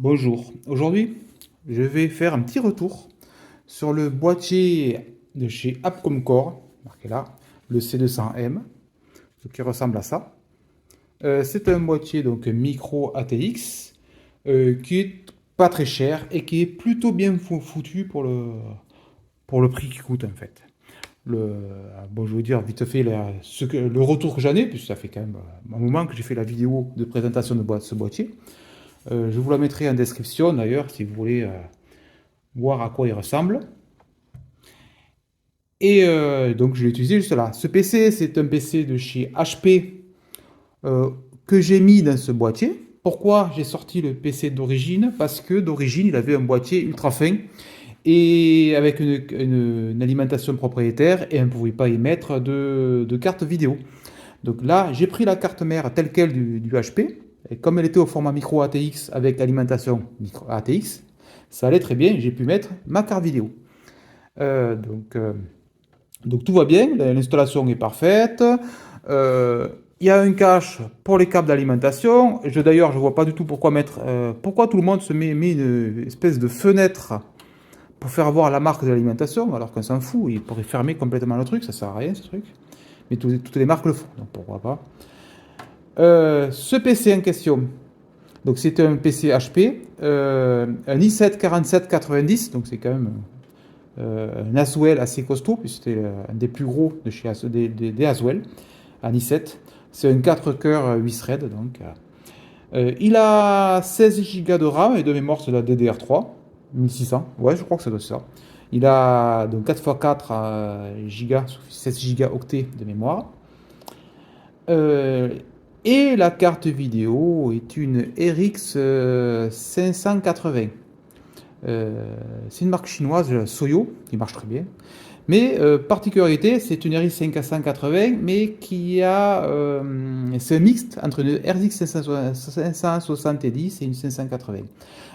Bonjour, aujourd'hui je vais faire un petit retour sur le boîtier de chez Appcom-Core, marqué là, le C200M, qui ressemble à ça. C'est un boîtier donc micro ATX qui est pas très cher et qui est plutôt bien foutu pour le prix qu'il coûte en fait. Bon, je vais vous dire vite fait le retour que j'en ai, puisque ça fait quand même un moment que j'ai fait la vidéo de présentation de ce boîtier. Je vous la mettrai en description d'ailleurs si vous voulez voir à quoi il ressemble. Et donc je l'ai utilisé juste là. Ce PC, c'est un PC de chez HP que j'ai mis dans ce boîtier. Pourquoi j'ai sorti le PC d'origine? Parce que d'origine, il avait un boîtier ultra fin et avec une alimentation propriétaire et on ne pouvait pas y mettre de carte vidéo. Donc là, j'ai pris la carte mère telle quelle du HP. Et comme elle était au format micro ATX avec alimentation micro ATX, ça allait très bien. J'ai pu mettre ma carte vidéo. Euh, donc, euh, donc tout va bien. L'installation est parfaite. Il y a un cache pour les câbles d'alimentation. D'ailleurs, je ne vois pas du tout pourquoi tout le monde met une espèce de fenêtre pour faire voir la marque de l'alimentation, alors qu'on s'en fout. Il pourrait fermer complètement le truc. Ça sert à rien ce truc. Mais toutes les marques le font. Donc pourquoi pas. Ce PC en question, donc c'est un PC HP, un i7 4790, donc c'est quand même un Haswell assez costaud, puisque c'était un des plus gros de chez des Haswell, un i7. C'est un 4 coeurs 8 threads, donc. Il a 16 Go de RAM et de mémoire, c'est la DDR3, 1600, ouais, je crois que ça doit être ça. Il a donc 4x4 Go, 16 Go octets de mémoire. Euh, et la carte vidéo est une RX 580. C'est une marque chinoise, Soyo, qui marche très bien. Mais particularité, c'est une RX 580, mais c'est un mixte entre une RX 570 et une 580.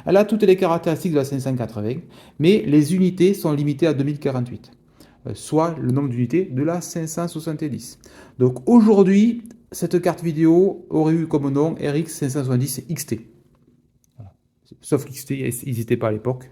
Elle a toutes les caractéristiques de la 580, mais les unités sont limitées à 2048, soit le nombre d'unités de la 570. Donc aujourd'hui, cette carte vidéo aurait eu comme nom RX 570 XT. Voilà. Sauf qu'XT, ils n'étaient pas à l'époque.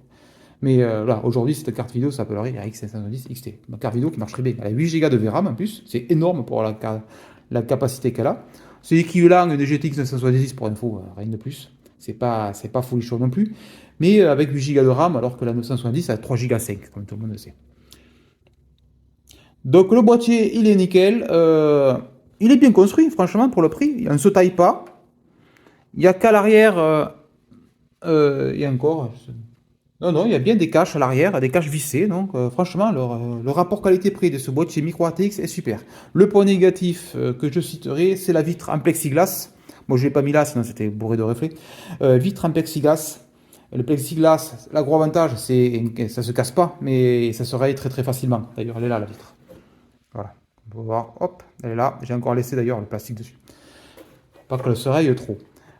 Mais là, aujourd'hui, cette carte vidéo s'appellerait RX 570 XT. Une carte vidéo qui marche très bien. Elle a 8 Go de VRAM en plus. C'est énorme pour la capacité qu'elle a. C'est l'équivalent d'une GTX 970 pour info, rien de plus. C'est pas folichon non plus. Mais avec 8 Go de RAM, alors que la 970 a 3 Go 5, comme tout le monde le sait. Donc le boîtier, il est nickel. Il est bien construit, franchement, pour le prix. On ne se taille pas. Il n'y a qu'à l'arrière. Il y a encore. Non, non, il y a bien des caches à l'arrière, des caches vissées. Donc, franchement, le rapport qualité-prix de ce boîtier micro ATX est super. Le point négatif que je citerai, c'est la vitre en plexiglas. Moi, je ne l'ai pas mis là, sinon c'était bourré de reflets. Vitre en plexiglas. Le plexiglas, le gros avantage, c'est que ça ne se casse pas, mais ça se raye très très facilement. D'ailleurs, elle est là, la vitre. Voilà. On peut voir, hop, elle est là. J'ai encore laissé d'ailleurs le plastique dessus. Pas que le se raye trop.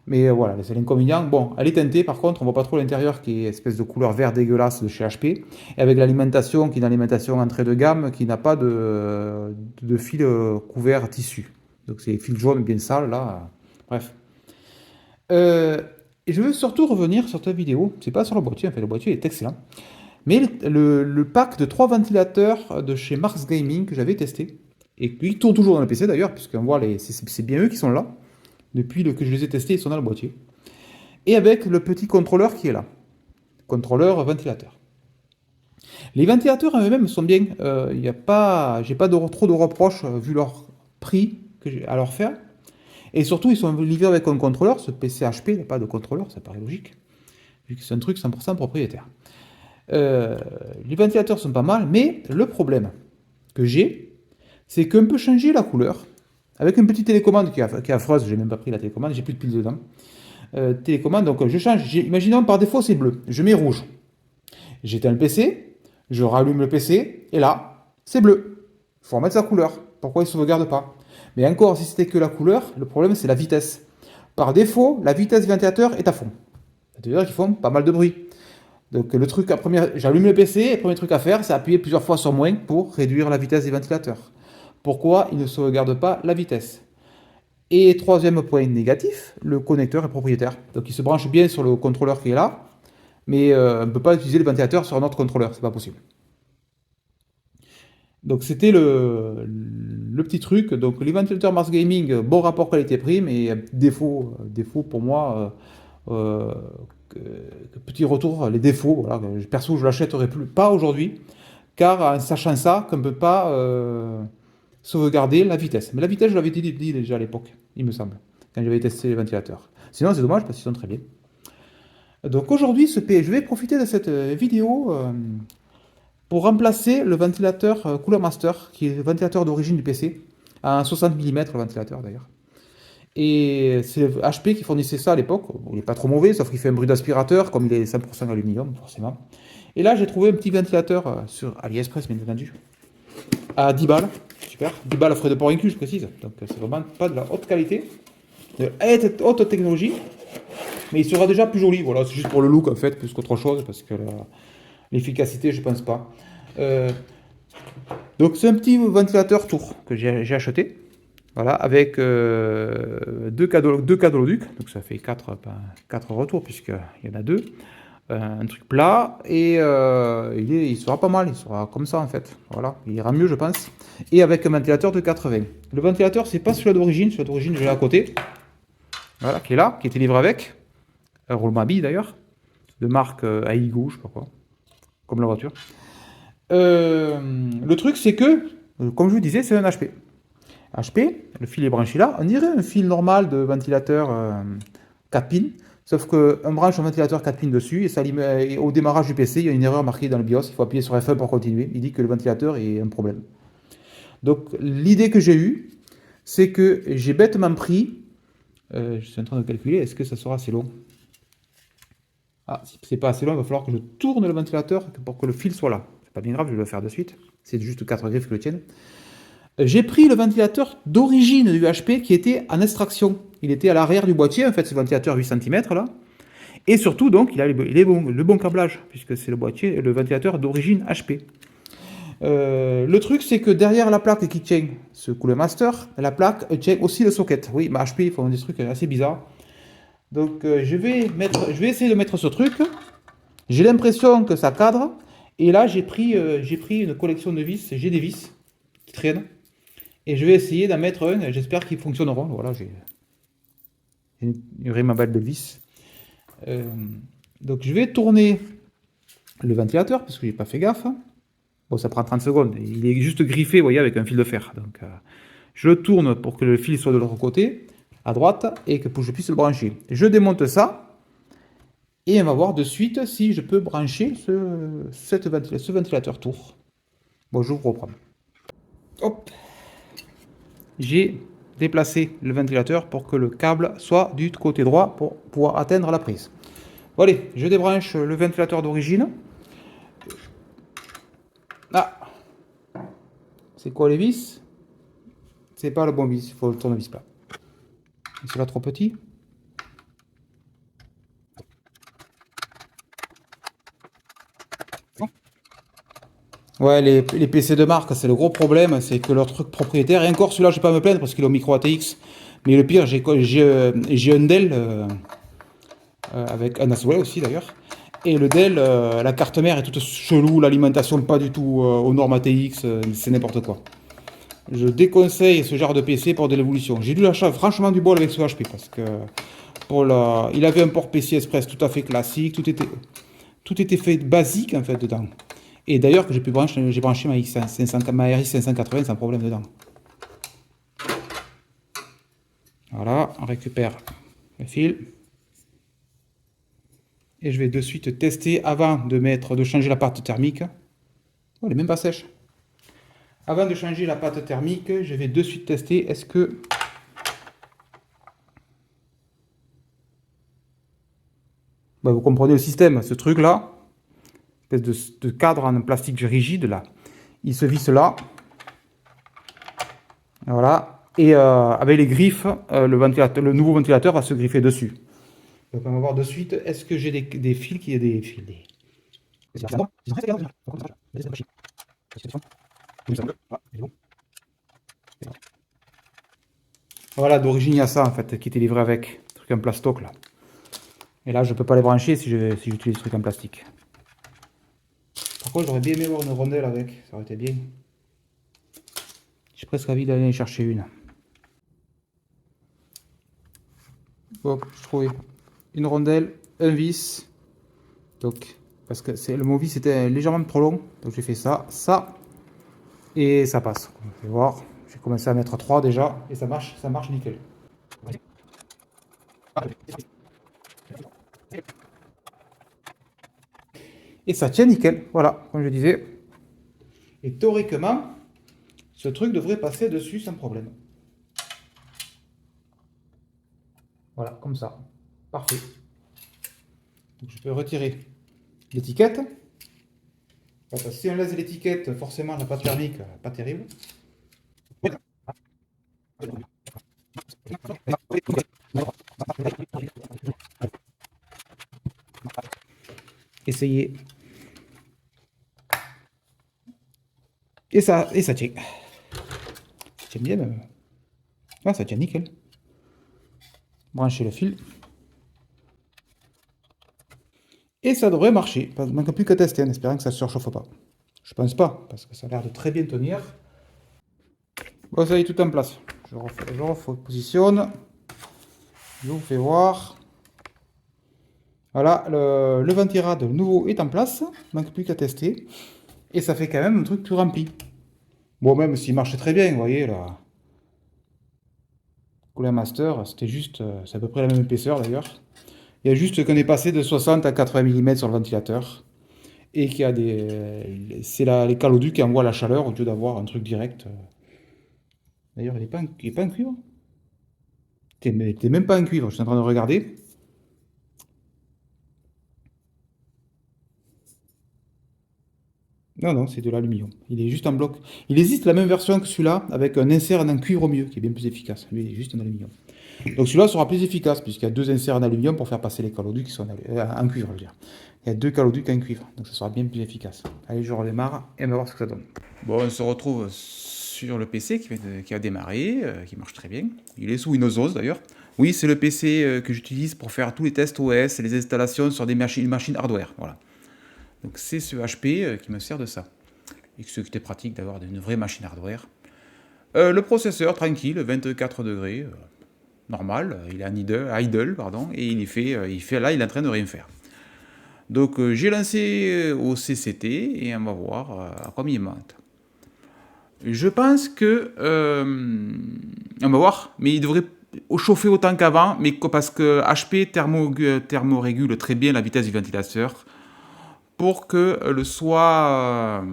Mais voilà, c'est l'inconvénient. Bon, elle est teintée, par contre, on voit pas trop l'intérieur qui est espèce de couleur vert dégueulasse de chez HP. Et avec l'alimentation qui est une alimentation entrée de gamme qui n'a pas de fil couvert tissu. Donc c'est fil jaune bien sale là. Bref. Et je veux surtout revenir sur ta vidéo. C'est pas sur le boîtier, en fait, le boîtier est excellent. Mais le pack de 3 ventilateurs de chez Mars Gaming que j'avais testé, et qui tourne toujours dans le PC d'ailleurs, puisqu'on voit c'est bien eux qui sont là. Depuis que je les ai testés, ils sont dans le boîtier. Et avec le petit contrôleur qui est là. Contrôleur ventilateur. Les ventilateurs eux-mêmes sont bien. J'ai pas trop de reproches vu leur prix à leur faire. Et surtout, ils sont livrés avec un contrôleur. Ce PC HP n'a pas de contrôleur, ça paraît logique. Vu que c'est un truc 100% propriétaire. Les ventilateurs sont pas mal, mais le problème que j'ai, c'est qu'on peut changer la couleur. Avec une petite télécommande qui est affreuse, j'ai même pas pris la télécommande, j'ai plus de pile dedans. Télécommande, donc je change. Imaginons par défaut c'est bleu, je mets rouge. J'éteins le PC, je rallume le PC, et là, c'est bleu. Il faut remettre sa couleur. Pourquoi il ne sauvegarde pas? Mais encore, si c'était que la couleur, le problème c'est la vitesse. Par défaut, la vitesse du ventilateur est à fond. C'est-à-dire qu'ils font pas mal de bruit. Donc le truc j'allume le PC, et le premier truc à faire, c'est appuyer plusieurs fois sur moins pour réduire la vitesse des ventilateurs. Pourquoi il ne sauvegarde pas la vitesse? Et troisième point négatif, le connecteur est propriétaire. Donc il se branche bien sur le contrôleur qui est là, mais on ne peut pas utiliser le ventilateur sur un autre contrôleur, c'est pas possible. Donc c'était le petit truc. Donc les ventilateurs Mars Gaming, bon rapport qualité-prix, mais défaut pour moi, petit retour, les défauts. Voilà, perso, je l'achèterai plus, pas aujourd'hui, car en sachant ça, qu'on ne peut pas sauvegarder la vitesse. Mais la vitesse, je l'avais dit déjà à l'époque, il me semble, quand j'avais testé les ventilateurs. Sinon, c'est dommage parce qu'ils sont très bien. Donc aujourd'hui, je vais profiter de cette vidéo pour remplacer le ventilateur Cooler Master, qui est le ventilateur d'origine du PC, à 60 mm le ventilateur d'ailleurs. Et c'est HP qui fournissait ça à l'époque. Il n'est pas trop mauvais, sauf qu'il fait un bruit d'aspirateur, comme il est 100% aluminium, forcément. Et là, j'ai trouvé un petit ventilateur sur AliExpress, bien entendu, à 10 balles. Super. 10 balles frais de port inclus, je précise. Donc, c'est vraiment pas de la haute qualité, de haute technologie. Mais il sera déjà plus joli. Voilà, c'est juste pour le look, en fait, plus qu'autre chose, parce que l'efficacité, je pense pas. Donc, c'est un petit ventilateur tour que j'ai acheté. Voilà, avec deux cadeauducs, donc ça fait 4 retours, puisqu'il y en a deux. Un truc plat, et il sera pas mal, il sera comme ça en fait. Voilà, il ira mieux, je pense. Et avec un ventilateur de 80. Le ventilateur, c'est pas celui d'origine, je l'ai à côté. Voilà, qui est là, qui était livré avec. Un roulement à billes d'ailleurs, de marque Aigo, je sais pas quoi, comme la voiture. Le truc, c'est que, comme je vous disais, c'est un HP. HP, le fil est branché là, on dirait un fil normal de ventilateur 4 pins, sauf qu'on branche un ventilateur 4 pins dessus, et au démarrage du PC, il y a une erreur marquée dans le BIOS, il faut appuyer sur F1 pour continuer, il dit que le ventilateur est un problème. Donc l'idée que j'ai eue, c'est que j'ai bêtement pris, je suis en train de calculer, est-ce que ça sera assez long? Ah, si c'est pas assez long, il va falloir que je tourne le ventilateur pour que le fil soit là. C'est pas bien grave, je vais le faire de suite, c'est juste 4 griffes que le tiennent. J'ai pris le ventilateur d'origine du HP qui était en extraction. Il était à l'arrière du boîtier, en fait, ce ventilateur 8 cm là. Et surtout, donc, il a le bon câblage, puisque c'est le ventilateur d'origine HP. Le truc, c'est que derrière la plaque qui tient ce Cooler Master, la plaque tient aussi le socket. Oui, mais HP, ils font des trucs assez bizarres. Donc, je vais essayer de mettre ce truc. J'ai l'impression que ça cadre. Et là, j'ai pris une collection de vis. J'ai des vis qui traînent. Et je vais essayer d'en mettre un, j'espère qu'ils fonctionneront. Voilà, j'ai ma balle de vis. Donc je vais tourner le ventilateur, parce que j'ai pas fait gaffe. Bon, ça prend 30 secondes. Il est juste griffé, vous voyez, avec un fil de fer. Donc je le tourne pour que le fil soit de l'autre côté, à droite, et que je puisse le brancher. Je démonte ça, et on va voir de suite si je peux brancher ce ventilateur tour. Bon, je vous reprends. Hop. J'ai déplacé le ventilateur pour que le câble soit du côté droit pour pouvoir atteindre la prise. Bon, allez, je débranche le ventilateur d'origine. Ah, c'est quoi les vis? C'est pas le bon vis, il faut le tournevis plat. C'est là trop petit. Ouais, les PC de marque, c'est le gros problème, c'est que leur truc propriétaire, et encore celui-là, je vais pas me plaindre parce qu'il est au micro ATX, mais le pire, j'ai un Dell, avec un Haswell aussi d'ailleurs, et le Dell, la carte mère est toute chelou, l'alimentation pas du tout aux normes ATX, c'est n'importe quoi. Je déconseille ce genre de PC pour de l'évolution. J'ai dû lâcher franchement du bol avec ce HP, parce que il avait un port PCI Express tout à fait classique, tout était fait basique en fait dedans. Et d'ailleurs, que j'ai branché ma RX 580 sans problème dedans. Voilà, on récupère le fil. Et je vais de suite tester avant de changer la pâte thermique. Oh, elle n'est même pas sèche. Avant de changer la pâte thermique, je vais de suite tester est-ce que... Bah, vous comprenez le système, ce truc là. Espèce de cadre en plastique rigide là, il se visse là, voilà, et avec les griffes, le nouveau ventilateur va se griffer dessus. Donc on va voir de suite, est-ce que j'ai des fils qui est des fils Voilà, d'origine, il y a ça en fait qui était livré avec. Truc en plastoc là. Et là, je peux pas les brancher si j'utilise des trucs en plastique. Par contre, j'aurais bien aimé avoir une rondelle avec. Ça aurait été bien. J'ai presque envie d'aller en chercher une. Bon, je trouvais une rondelle, un vis. Donc, parce que le mot vis était légèrement trop long. Donc j'ai fait ça, ça. Et ça passe. Vous allez voir. J'ai commencé à mettre 3 déjà. Et ça marche nickel. Et ça tient nickel. Voilà, comme je disais. Et théoriquement, ce truc devrait passer dessus sans problème. Voilà, comme ça. Parfait. Donc je peux retirer l'étiquette. Parce que si on laisse l'étiquette, forcément la pâte thermique, pas terrible. Essayez. Et ça tient. Ça tient bien même. Ah, ça tient nickel. Branchez le fil. Et ça devrait marcher. Il ne manque plus qu'à tester en espérant que ça ne se surchauffe pas. Je pense pas, parce que ça a l'air de très bien tenir. Bon, ça y est, tout en place. Je repositionne. Je vous fais voir. Voilà, le ventirad nouveau est en place. Il ne manque plus qu'à tester. Et ça fait quand même un truc tout rempli. Bon, même s'il marchait très bien, vous voyez, là. Cooler Master, c'était juste, c'est à peu près la même épaisseur d'ailleurs. Il y a juste qu'on est passé de 60 à 80 mm sur le ventilateur. Et qu'il y a des. C'est les caloducs qui envoient la chaleur au lieu d'avoir un truc direct. D'ailleurs, il est pas en cuivre. T'es même pas en cuivre, je suis en train de regarder. Non, non, c'est de l'aluminium. Il est juste en bloc. Il existe la même version que celui-là, avec un insert en cuivre au mieux, qui est bien plus efficace. Lui, il est juste en aluminium. Donc celui-là sera plus efficace, puisqu'il y a 2 inserts en aluminium pour faire passer les caloducs qui sont en cuivre, je veux dire. Il y a 2 caloducs en cuivre, donc ça sera bien plus efficace. Allez, je redémarre et on va voir ce que ça donne. Bon, on se retrouve sur le PC qui a démarré, qui marche très bien. Il est sous Windows 11 d'ailleurs. Oui, c'est le PC que j'utilise pour faire tous les tests OS et les installations sur des machines hardware. Voilà. Donc c'est ce HP qui me sert de ça. Et ce qui était pratique d'avoir une vraie machine hardware. Le processeur, tranquille, 24 degrés, normal, il est en idle, pardon, et il est en train de rien faire. Donc j'ai lancé au CCT et on va voir à combien il monte. Je pense que... on va voir, mais il devrait chauffer autant qu'avant, mais parce que HP thermorégule très bien la vitesse du ventilateur pour que le soit...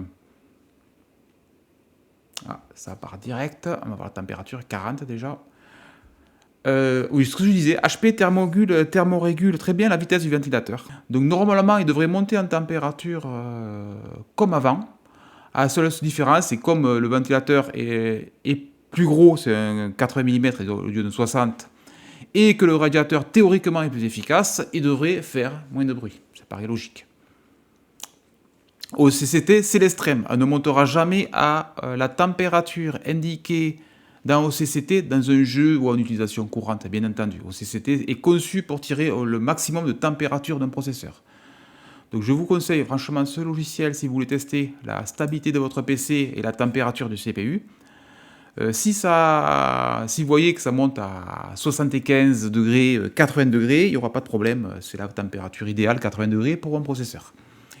ça part direct, on va voir la température, 40 déjà. Oui, ce que je disais, HP thermorégule très bien la vitesse du ventilateur. Donc normalement, il devrait monter en température comme avant. À la seule différence, c'est comme le ventilateur est plus gros, c'est un 80 mm au lieu de 60, et que le radiateur théoriquement est plus efficace, il devrait faire moins de bruit. Ça paraît logique. Au CCT, c'est l'extrême. On ne montera jamais à la température indiquée dans OCCT dans un jeu ou en utilisation courante, bien entendu. OCCT est conçu pour tirer le maximum de température d'un processeur. Donc je vous conseille franchement ce logiciel si vous voulez tester la stabilité de votre PC et la température du CPU. Si vous voyez que ça monte à 75 degrés, 80 degrés, il n'y aura pas de problème. C'est la température idéale, 80 degrés pour un processeur.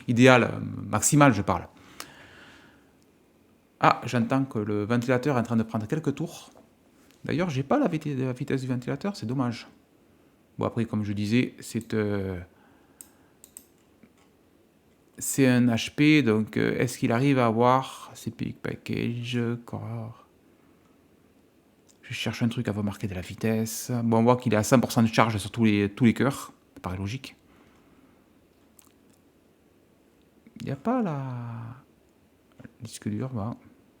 Idéal, maximal je parle. Ah, j'entends que le ventilateur est en train de prendre quelques tours. D'ailleurs, j'ai pas la vitesse du ventilateur, c'est dommage. Bon, après, comme je disais, c'est un HP, donc est-ce qu'il arrive à avoir CPU package core? Je cherche un truc à vous marquer de la vitesse. Bon, on voit qu'il est à 100% de charge sur tous les cœurs. Ça paraît logique. Il n'y a pas la... disque dur, bah.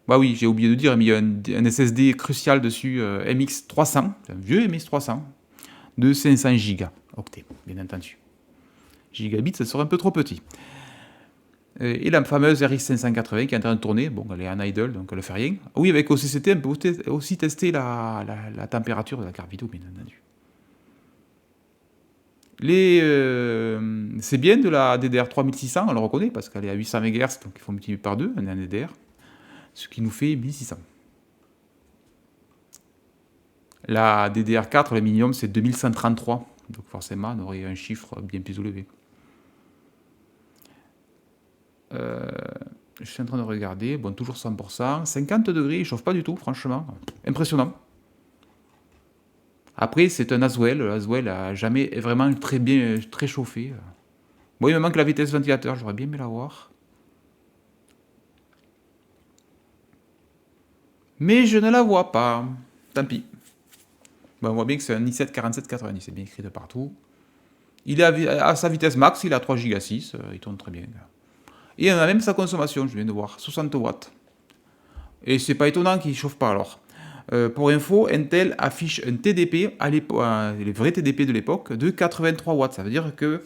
Bah oui, j'ai oublié de dire, mais il y a un SSD crucial dessus, MX300, c'est un vieux MX300, de 500 Go, octets, bien entendu. Gigabits, ça serait un peu trop petit. Et la fameuse RX 580 qui est en train de tourner. Bon, elle est en idle, donc elle ne fait rien. Oui, avec OCCT, on peut aussi tester la température de la carte vidéo, bien entendu. C'est bien de la DDR 3600, on le reconnaît, parce qu'elle est à 800 MHz, donc il faut multiplier par 2, on est en DDR, ce qui nous fait 1600. La DDR4, le minimum, c'est 2133, donc forcément, on aurait un chiffre bien plus élevé. Je suis en train de regarder, bon, toujours 100%, 50 degrés, il ne chauffe pas du tout, franchement, impressionnant. Après, c'est un Haswell, le Haswell n'a jamais vraiment très chauffé. Bon, il me manque la vitesse ventilateur, j'aurais bien aimé l'avoir. Mais je ne la vois pas. Tant pis. Bon, on voit bien que c'est un i7 4790, c'est bien écrit de partout. Il est à sa vitesse max, il a 3 Go 6, il tourne très bien. Et on a même sa consommation, je viens de voir, 60 watts. Et c'est pas étonnant qu'il ne chauffe pas alors. Pour info, Intel affiche un TDP, les vrais TDP de l'époque, de 83 watts. Ça veut dire que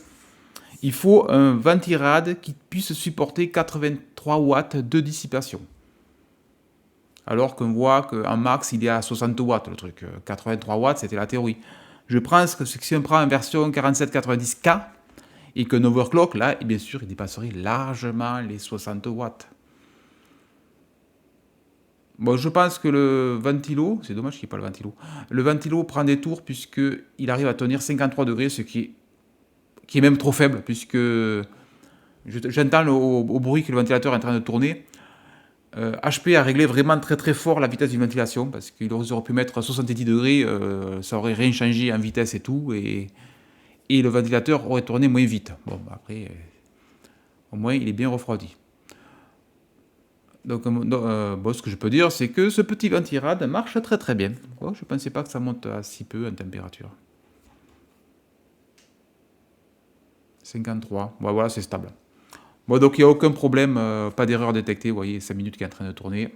il faut un ventirad qui puisse supporter 83 watts de dissipation. Alors qu'on voit qu'en max, il est à 60 watts, le truc. 83 watts, c'était la théorie. Je pense que si on prend en version 4790K, et qu'un overclock, là, bien sûr, il dépasserait largement les 60 watts. Bon, je pense que le ventilo, c'est dommage qu'il n'y ait pas le ventilo, le ventilo prend des tours puisqu'il arrive à tenir 53 degrés, ce qui est même trop faible, puisque j'entends au bruit que le ventilateur est en train de tourner. HP a réglé vraiment très très fort la vitesse d'une ventilation, parce qu'il aurait pu mettre 70 degrés, ça aurait rien changé en vitesse et tout, et le ventilateur aurait tourné moins vite. Bon, après, au moins il est bien refroidi. Donc, bon, ce que je peux dire, c'est que ce petit ventirad marche très très bien. Oh, je ne pensais pas que ça monte à si peu en température. 53, bon, voilà, c'est stable. Bon, donc il n'y a aucun problème, pas d'erreur détectée, vous voyez, 5 minutes qui est en train de tourner.